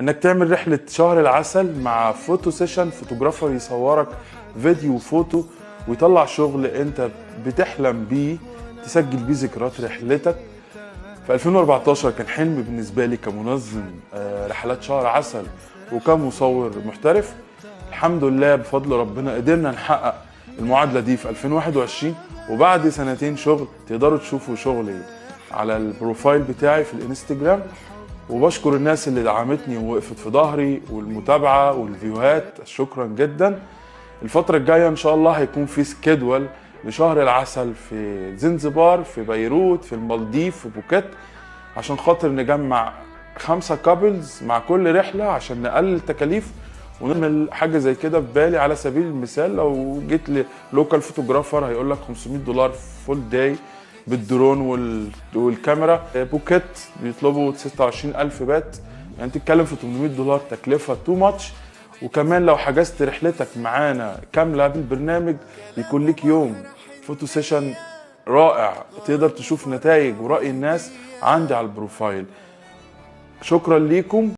انك تعمل رحلة شهر العسل مع فوتو سيشن، فوتوغرافر يصورك فيديو وفوتو ويطلع شغل انت بتحلم بيه تسجل بيه ذكريات رحلتك. في 2014 كان حلم بالنسبة لي كمنظم رحلات شهر عسل وكمصور محترف. الحمد لله بفضل ربنا قدرنا نحقق المعادلة دي في 2021، وبعد سنتين شغل تقدروا تشوفوا شغلي على البروفايل بتاعي في الانستجرام. وبشكر الناس اللي دعمتني ووقفت في ظهري والمتابعة والفيوهات، شكرا جدا. الفترة الجاية ان شاء الله هيكون في سكيدول لشهر العسل في زنزبار، في بيروت، في المالديف، في بوكيت، عشان خاطر نجمع 5 كابلز مع كل رحلة عشان نقلل التكاليف ونعمل حاجة زي كده. في بالي على سبيل المثال لو جيت للوكال فوتوغرافر هيقول لك $500 فول داي بالدرون والكاميرا. بوكيت بيطلبوا 26,000 بات، يعني تتكلم في $800 تكلفة تو ماتش. وكمان لو حجزت رحلتك معانا كاملة بالبرنامج بيكون لك يوم فوتو سيشن رائع تقدر تشوف نتائج ورأي الناس عندي على البروفايل. شكرا ليكم.